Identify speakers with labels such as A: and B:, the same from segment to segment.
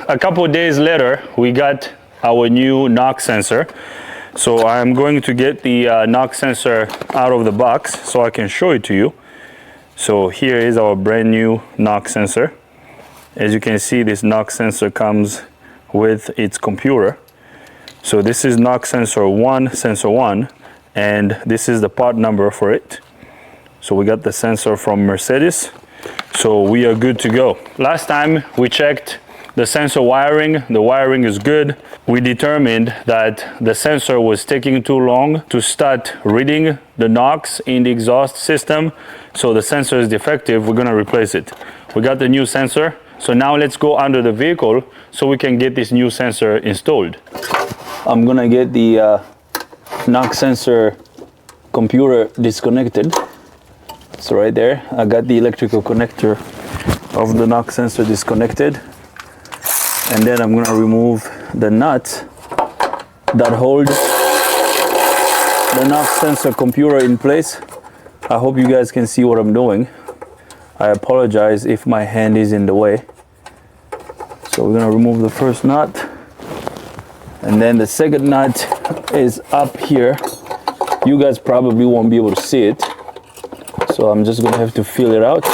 A: a couple of days later, we got our new knock sensor. So I'm going to get the knock sensor out of the box so I can show it to you. So here is our brand new knock sensor. As you can see, this knock sensor comes with its computer. So this is knock sensor 1, and this is the part number for it. So we got the sensor from Mercedes. So we are good to go. Last time we checked the sensor wiring. The wiring is good. We determined that the sensor was taking too long to start reading the knocks in the exhaust system. So the sensor is defective. We're gonna replace it. We got the new sensor. So now let's go under the vehicle so we can get this new sensor installed. I'm gonna get the knock sensor computer disconnected. So right there, I got the electrical connector of the knock sensor disconnected. And then I'm gonna remove the nut that holds the knock sensor computer in place. I hope you guys can see what I'm doing. I apologize if my hand is in the way. So we're gonna remove the first nut. And then the second nut is up here. You guys probably won't be able to see it. So I'm just gonna have to feel it out.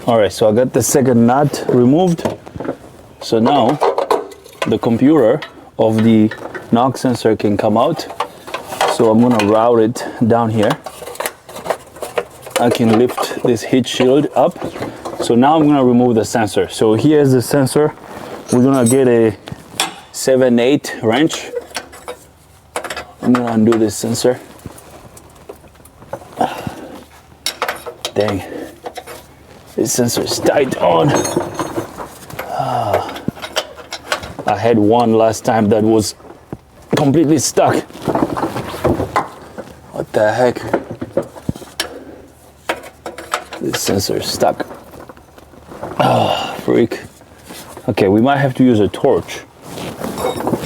A: All right, so I got the second nut removed. So now the computer of the knock sensor can come out. So I'm gonna route it down here. I can lift this heat shield up. So now I'm gonna remove the sensor. So here's the sensor. We're gonna get a 7/8 wrench. I'm gonna undo this sensor. Dang. This sensor is tight on. I had one last time that was completely stuck. What the heck? This sensor is stuck. Oh, freak. Okay, we might have to use a torch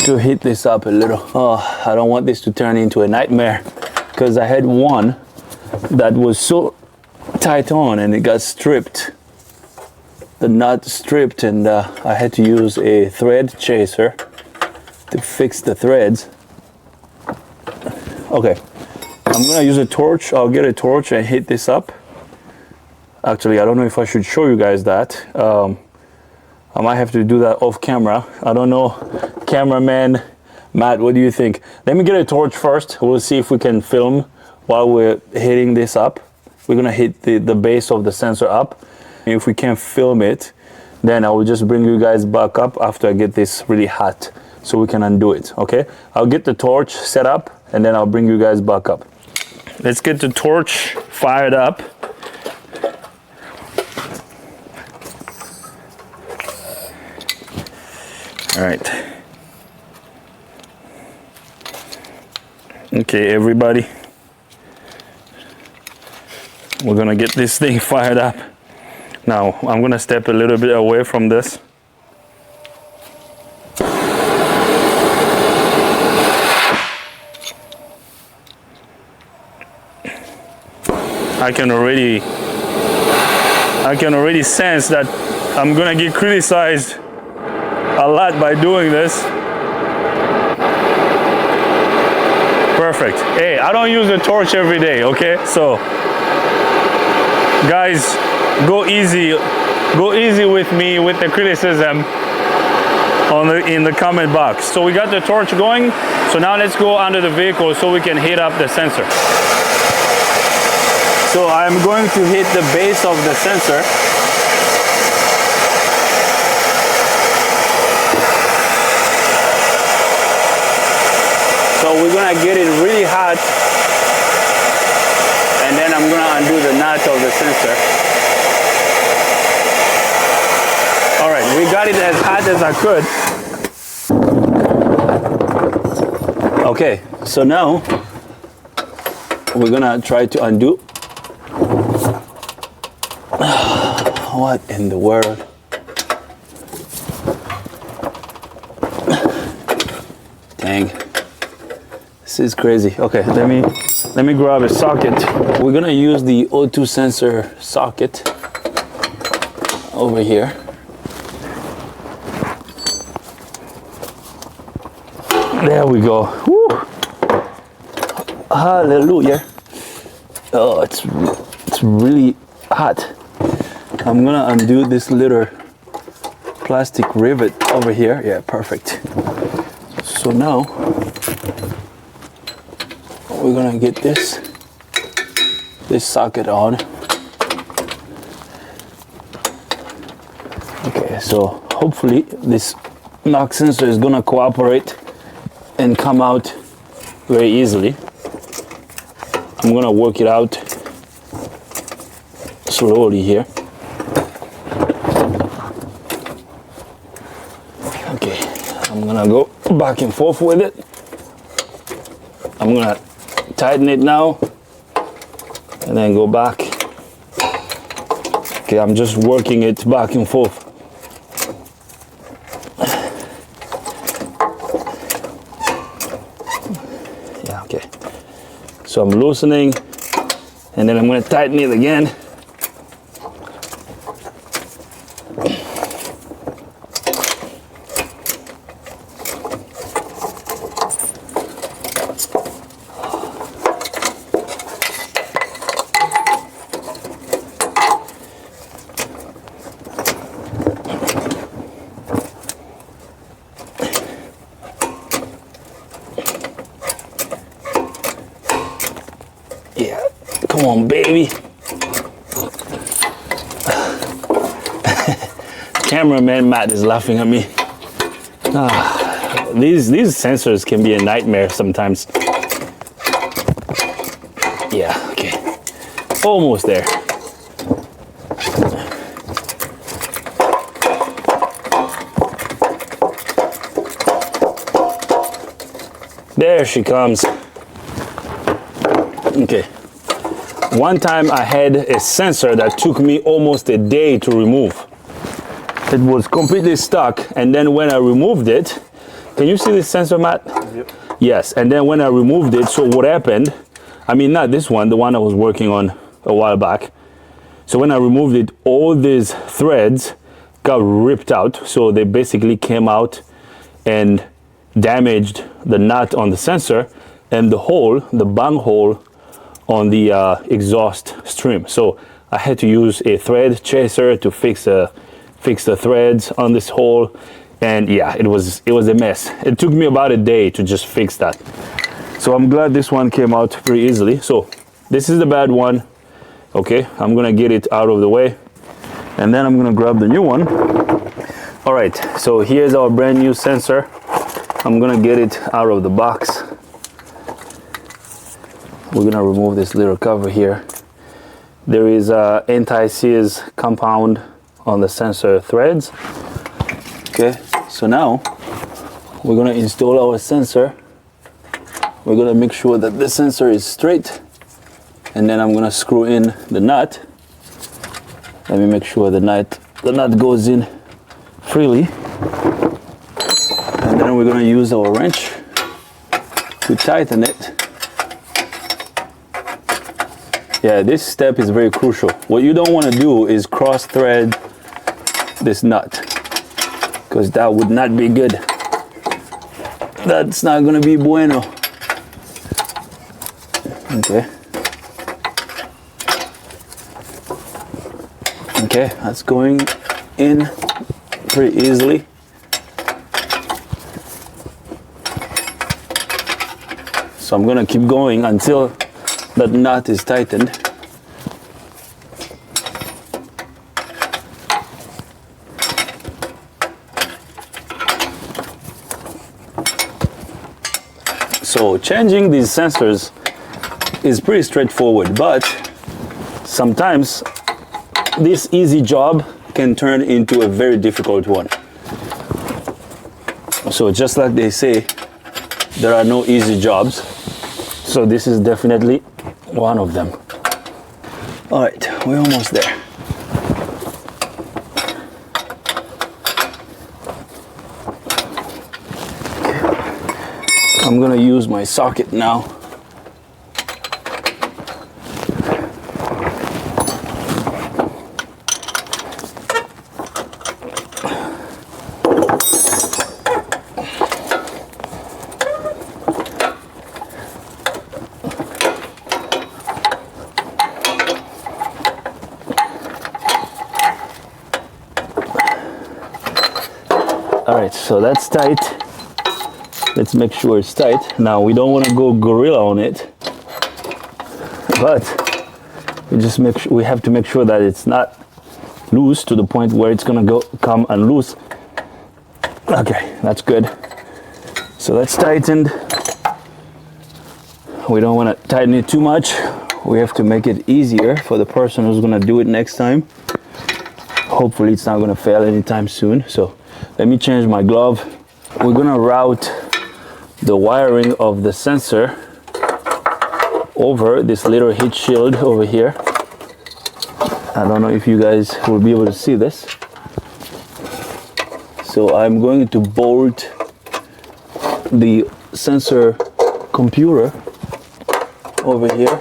A: to heat this up a little. Oh, I don't want this to turn into a nightmare because I had one that was so tight on and it got stripped. The nut stripped, and I had to use a thread chaser to fix the threads. Okay, I'm gonna use a torch. I'll get a torch and heat this up. Actually, I don't know if I should show you guys that. I might have to do that off camera. I don't know. Cameraman Matt, what do you think? Let me get a torch first. We'll see if we can film while we're heating this up. We're gonna hit the base of the sensor up. If we can't film it, then I will just bring you guys back up after I get this really hot so we can undo it, okay? I'll get the torch set up and then I'll bring you guys back up. Let's get the torch fired up. All right. Okay, everybody. We're gonna get this thing fired up. Now, I'm gonna step a little bit away from this. I can already sense that I'm gonna get criticized a lot by doing this. Perfect. Hey, I don't use the torch every day, okay? So, guys, go easy with me with the criticism in the comment box. So we got the torch going. So now let's go under the vehicle so we can heat up the sensor. So I'm going to hit the base of the sensor. So we're gonna get it really hot, and then I'm gonna undo the nut of the sensor. All right, we got it as hot as I could. Okay, so now we're gonna try to undo. What in the world? Dang, this is crazy. Okay, let me grab a socket. We're gonna use the O2 sensor socket over here. There we go. Woo. Hallelujah. Oh, it's really hot. I'm gonna undo this little plastic rivet over here. Yeah, perfect. So now we're gonna get this socket on. Okay, so hopefully this knock sensor is gonna cooperate and come out very easily. I'm gonna work it out slowly here. Okay, I'm gonna go back and forth with it. I'm gonna tighten it now and then go back. Okay, I'm just working it back and forth. Yeah, okay. So I'm loosening and then I'm gonna tighten it again. Yeah, come on, baby. Cameraman Matt is laughing at me. These sensors can be a nightmare sometimes. Yeah, okay. Almost there. There she comes. Okay. One time I had a sensor that took me almost a day to remove. It was completely stuck, and then when I removed it, can you see this sensor, Matt? Yep. Yes, and then when I removed it, so what happened, I mean not this one, the one I was working on a while back. So when I removed it, all these threads got ripped out, so they basically came out and damaged the nut on the sensor and the hole, the bung hole on the exhaust stream. So I had to use a thread chaser to fix the threads on this hole, and yeah, it was a mess. It took me about a day to just fix that. So I'm glad this one came out very easily. So this is the bad one. Okay, I'm gonna get it out of the way, and then I'm gonna grab the new one. All right, so here's our brand new sensor. I'm gonna get it out of the box. We're gonna remove this little cover here. There is a anti-seize compound on the sensor threads. Okay, so now we're gonna install our sensor. We're gonna make sure that the sensor is straight, and then I'm gonna screw in the nut. Let me make sure the nut goes in freely, and then we're gonna use our wrench to tighten it. Yeah, this step is very crucial. What you don't want to do is cross thread this nut, because that would not be good. That's not gonna be bueno. Okay. Okay, that's going in pretty easily. So I'm gonna keep going until that nut is tightened. So changing these sensors is pretty straightforward, but sometimes this easy job can turn into a very difficult one. So just like they say, there are no easy jobs. So this is definitely One of them. All right, we're almost there. Okay. I'm gonna use my socket now. Alright, so that's tight. Let's make sure it's tight. Now we don't want to go gorilla on it, but we have to make sure that it's not loose to the point where it's gonna come unloose. Okay, that's good. So that's tightened. We don't want to tighten it too much. We have to make it easier for the person who's gonna do it next time. Hopefully it's not gonna fail anytime soon. So let me change my glove. We're gonna route the wiring of the sensor over this little heat shield over here. I don't know if you guys will be able to see this. So I'm going to bolt the sensor computer over here.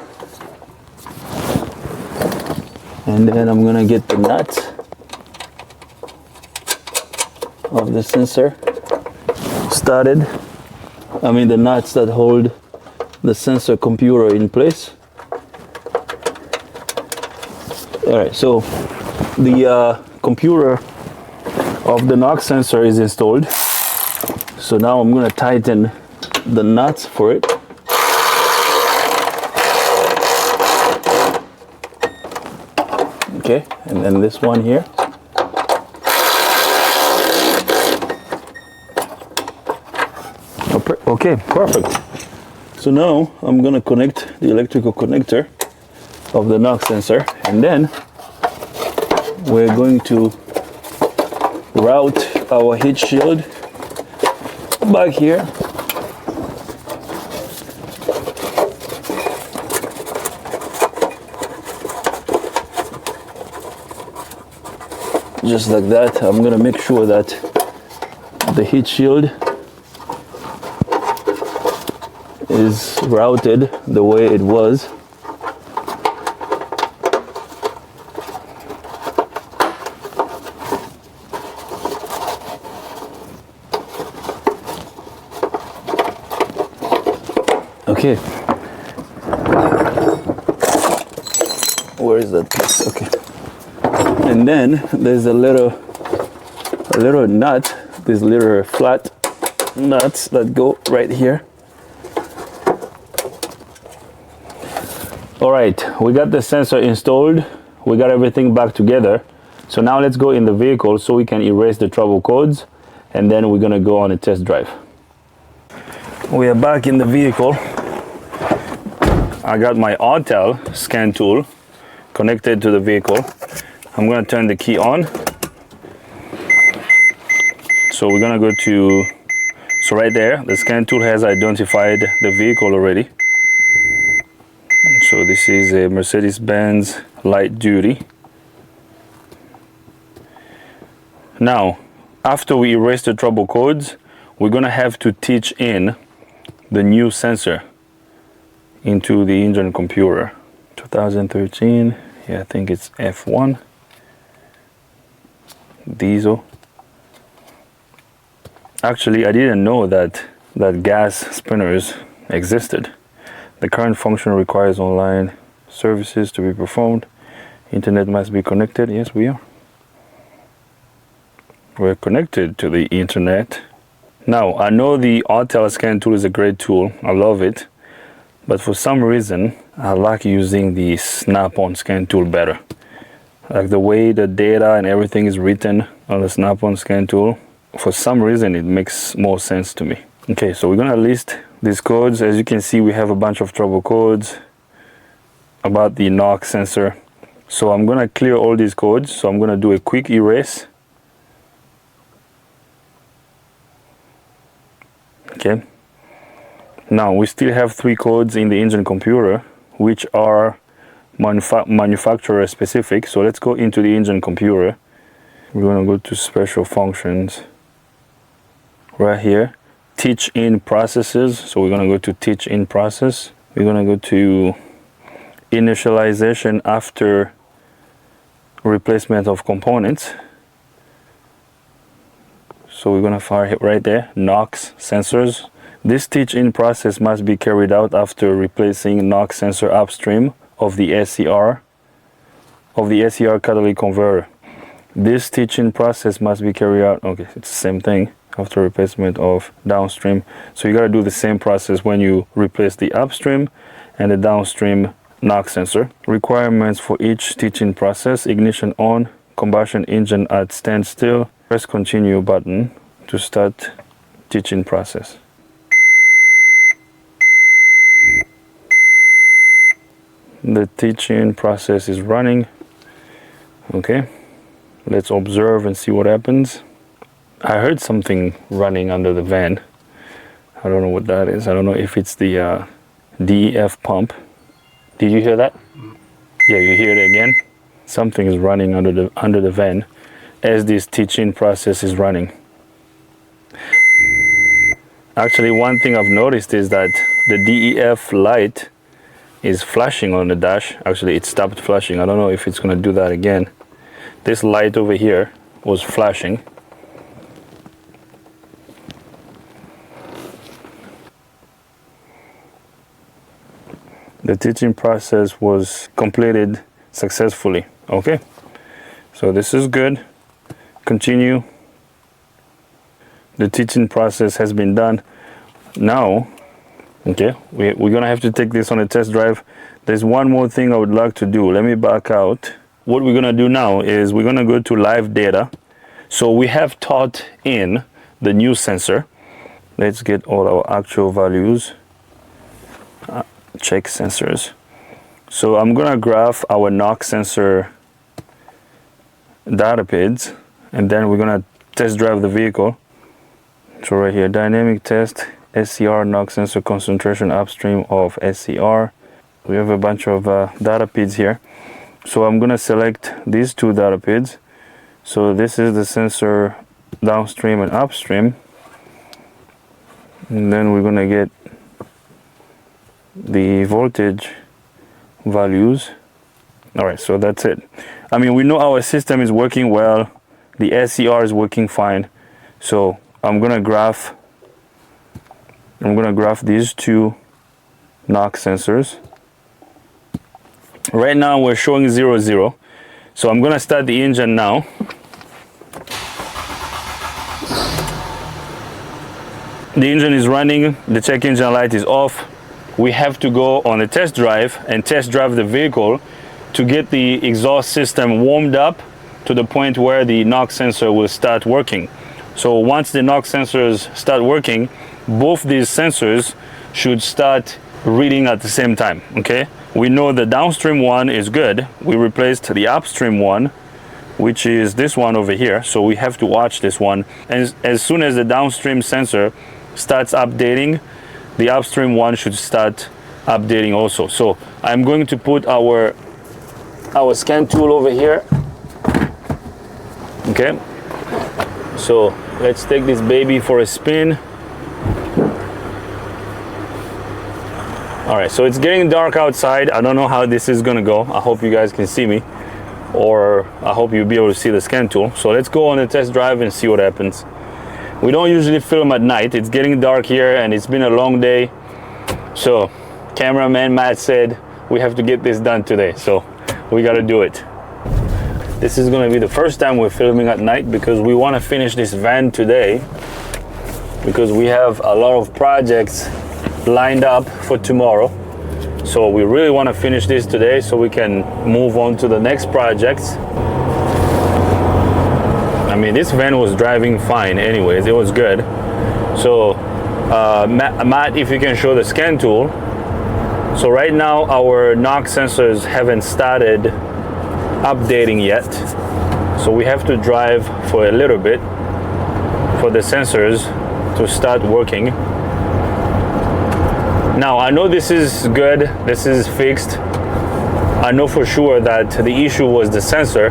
A: And then I'm gonna get the nut of the sensor started. I mean the nuts that hold the sensor computer in place. Alright, so the computer of the knock sensor is installed. So now I'm going to tighten the nuts for it. Okay, and then this one here. Okay, perfect. So now I'm gonna connect the electrical connector of the knock sensor, and then we're going to route our heat shield back here. Just like that. I'm gonna make sure that the heat shield is routed the way it was. Okay. Where is that piece? Okay. And then there's a little nut, these little flat nuts that go right here. All right, we got the sensor installed. We got everything back together. So now let's go in the vehicle so we can erase the trouble codes, and then we're gonna go on a test drive. We are back in the vehicle. I got my Autel scan tool connected to the vehicle. I'm gonna turn the key on. So we're gonna go to, so right there, the scan tool has identified the vehicle already. So this is a Mercedes-Benz light duty. Now, after we erase the trouble codes, we're gonna have to teach in the new sensor into the engine computer. 2013, yeah, I think it's F1, diesel. Actually, I didn't know that gas spinners existed. The current function requires online services to be performed. Internet must be connected. Yes, we are. We're connected to the internet. Now, I know the Autel scan tool is a great tool. I love it. But for some reason, I like using the Snap-on scan tool better. Like the way the data and everything is written on the Snap-on scan tool, for some reason it makes more sense to me. Okay, so we're gonna list these codes. As you can see, we have a bunch of trouble codes about the knock sensor. So I'm gonna clear all these codes. So I'm gonna do a quick erase. Okay. Now we still have 3 codes in the engine computer. which are manufacturer specific. So let's go into the engine computer. We're going to go to special functions right here, teach in processes. So we're going to go to teach in process. We're going to go to initialization after replacement of components. So we're going to fire it right there, NOx sensors. This teach-in process must be carried out after replacing NOx sensor upstream of the SCR catalytic converter. This teach-in process must be carried out, okay, it's the same thing, after replacement of downstream. So you got to do the same process when you replace the upstream and the downstream NOx sensor. Requirements for each teach-in process: ignition on, combustion engine at standstill. Press continue button to start teach-in process. The teach-in process is running. Okay, let's observe and see what happens. I heard something running under the van. I don't know what that is. I don't know if it's the DEF pump. Did you hear that? Yeah, you hear it again. Something is running under the van as this teach-in process is running. Actually, one thing I've noticed is that the DEF light is flashing on the dash. Actually, it stopped flashing. I don't know if it's going to do that again. This light over here was flashing. The teaching process was completed successfully. Okay, so this is good. Continue. The teaching process has been done. Now, okay, we're gonna have to take this on a test drive. There's one more thing I would like to do. Let me back out. What we're gonna do now is we're gonna go to live data. So we have taught in the new sensor. Let's get all our actual values. Check sensors. So I'm gonna graph our NOx sensor data PIDs, and then we're gonna test drive the vehicle. So right here, dynamic test, SCR NOx sensor concentration upstream of SCR. We have a bunch of data PIDs here. So I'm gonna select these two data PIDs. So this is the sensor downstream and upstream. And then we're gonna get the voltage values. All right, so that's it. I mean, we know our system is working well. The SCR is working fine. So I'm gonna graph these two NOx sensors. Right now we're showing 0, 0. So I'm gonna start the engine now. The engine is running, the check engine light is off. We have to go on a test drive and test drive the vehicle to get the exhaust system warmed up to the point where the NOx sensor will start working. So once the NOx sensors start working, both these sensors should start reading at the same time, okay? We know the downstream one is good. We replaced the upstream one, which is this one over here. So we have to watch this one. And as soon as the downstream sensor starts updating, the upstream one should start updating also. So I'm going to put our scan tool over here. Okay. So let's take this baby for a spin. All right, so it's getting dark outside. I don't know how this is gonna go. I hope you guys can see me, or I hope you'll be able to see the scan tool. So let's go on a test drive and see what happens. We don't usually film at night. It's getting dark here and it's been a long day. So cameraman Matt said we have to get this done today. So we gotta do it. This is gonna be the first time we're filming at night because we wanna finish this van today because we have a lot of projects lined up for tomorrow. So we really wanna finish this today so we can move on to the next projects. I mean, this van was driving fine anyways, it was good. So Matt, if you can show the scan tool. So right now our NOx sensors haven't started updating yet. So we have to drive for a little bit for the sensors to start working. Now I know this is good, this is fixed. I know for sure that the issue was the sensor,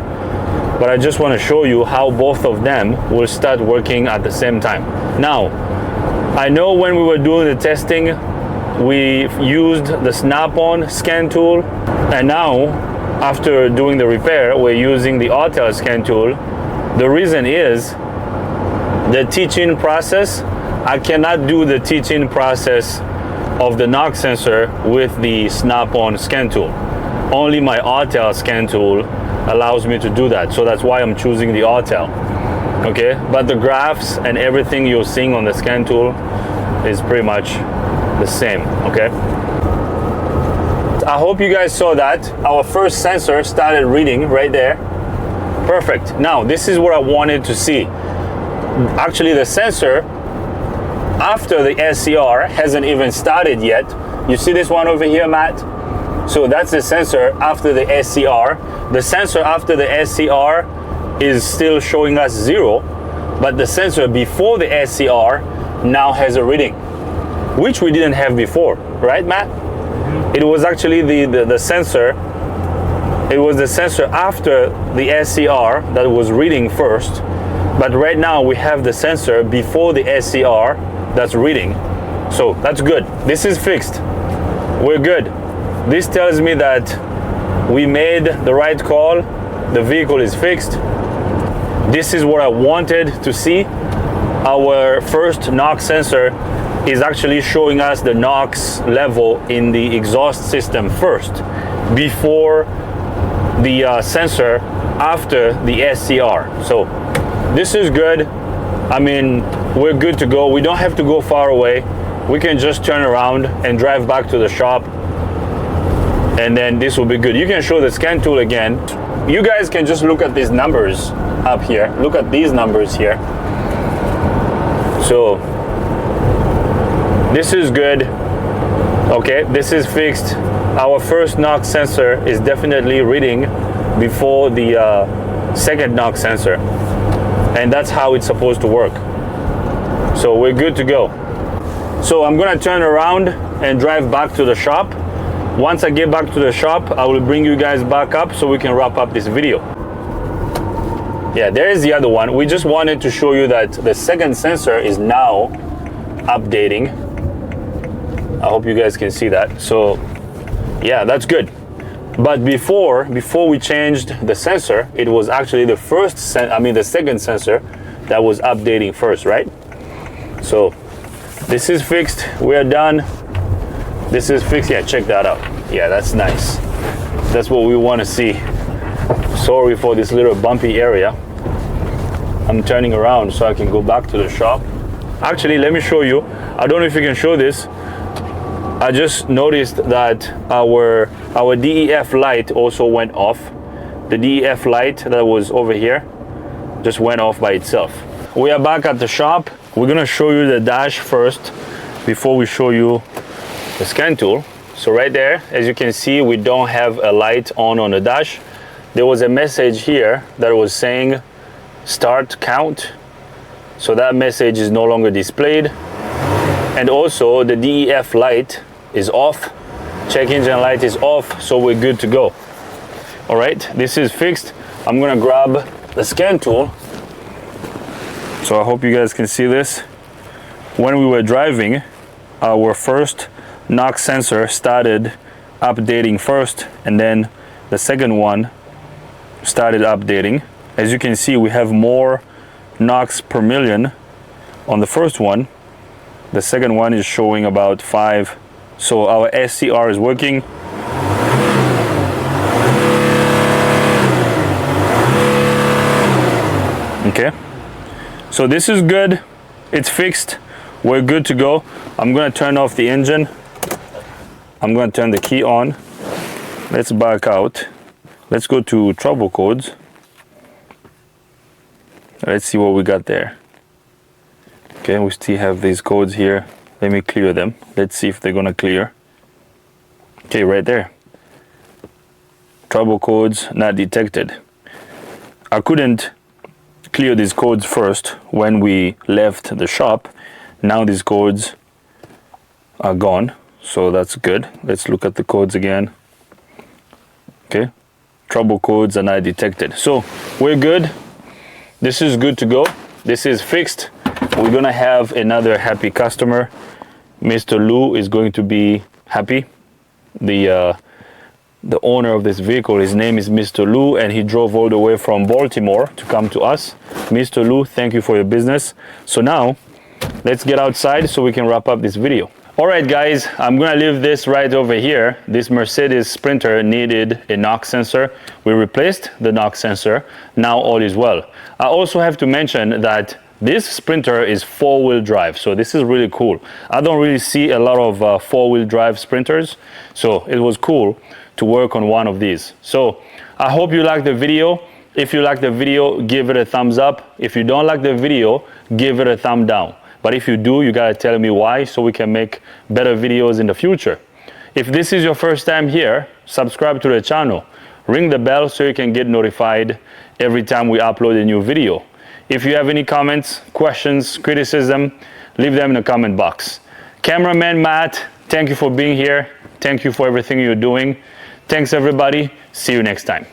A: but I just want to show you how both of them will start working at the same time. Now, I know when we were doing the testing, we used the snap-on scan tool, and now after doing the repair, we're using the ADBLUE scan tool. The reason is the teaching process. I cannot do the teaching process of the knock sensor with the snap-on scan tool. Only my ADBLUE scan tool allows me to do that. So that's why I'm choosing the ADBLUE. Okay, but the graphs and everything you're seeing on the scan tool is pretty much the same. Okay, I hope you guys saw that. Our first sensor started reading right there. Perfect. Now this is what I wanted to see. Actually, the sensor after the SCR hasn't even started yet. You see this one over here, Matt? So that's the sensor after the SCR. The sensor after the SCR is still showing us 0, but the sensor before the SCR now has a reading, which we didn't have before, right, Matt? It was actually the sensor. It was the sensor after the SCR that was reading first, but right now we have the sensor before the SCR that's reading. So that's good. This is fixed. We're good. This tells me that we made the right call. The vehicle is fixed. This is what I wanted to see. Our first NOx sensor is actually showing us the NOx level in the exhaust system first, before the sensor after the SCR. So this is good. I mean, we're good to go. We don't have to go far away. We can just turn around and drive back to the shop, and then this will be good. You can show the scan tool again. You guys can just look at these numbers up here. Look at these numbers here. So this is good. Okay, this is fixed. Our first NOx sensor is definitely reading before the second NOx sensor, and that's how it's supposed to work. So we're good to go. So I'm gonna turn around and drive back to the shop. Once I get back to the shop, I will bring you guys back up so we can wrap up this video. Yeah, there is the other one. We just wanted to show you that the second sensor is now updating. I hope you guys can see that. So yeah, that's good. But before we changed the sensor, it was actually the second sensor that was updating first, right? So this is fixed. We are done. This is fixed. Yeah, check that out. Yeah, that's nice. That's what we want to see. Sorry for this little bumpy area. I'm turning around so I can go back to the shop. Actually, let me show you. I don't know if you can show this. I just noticed that our DEF light also went off. The DEF light that was over here just went off by itself. We are back at the shop. We're gonna show you the dash first before we show you the scan tool. So right there, as you can see, we don't have a light on the dash. There was a message here that was saying start count. So that message is no longer displayed. And also the DEF light is off. Check engine light is off, so we're good to go. All right, this is fixed. I'm gonna grab the scan tool. So I hope you guys can see this. When we were driving, our first NOx sensor started updating first, and then the second one started updating. As you can see, we have more NOx per million on the first one. The second one is showing about 5. So our SCR is working. Okay, so this is good. It's fixed. We're good to go. I'm gonna turn off the engine. I'm gonna turn the key on. Let's back out. Let's go to trouble codes. Let's see what we got there. Okay, we still have these codes here. Let me clear them. Let's see if they're gonna clear. Okay, right there. Trouble codes not detected. I couldn't clear these codes first when we left the shop. Now these codes are gone. so that's good. Let's look at the codes again. Okay, trouble codes are not detected. So we're good. This is good to go. This is fixed. We're gonna have another happy customer. Mr. Lou is going to be happy. The owner of this vehicle, his name is Mr. Lou, and he drove all the way from Baltimore to come to us. Mr. Lou, thank you for your business. So now, let's get outside so we can wrap up this video. All right, guys, I'm gonna leave this right over here. This Mercedes Sprinter needed a knock sensor. We replaced the knock sensor. Now all is well. I also have to mention that this Sprinter is 4-wheel drive, so this is really cool. I don't really see a lot of 4-wheel drive Sprinters, so it was cool to work on one of these. So I hope you liked the video. If you like the video, give it a thumbs up. If you don't like the video, give it a thumb down. But if you do, you gotta tell me why so we can make better videos in the future. If this is your first time here, subscribe to the channel. Ring the bell so you can get notified every time we upload a new video. If you have any comments, questions, criticism, leave them in the comment box. Cameraman Matt, thank you for being here. Thank you for everything you're doing. Thanks everybody. See you next time.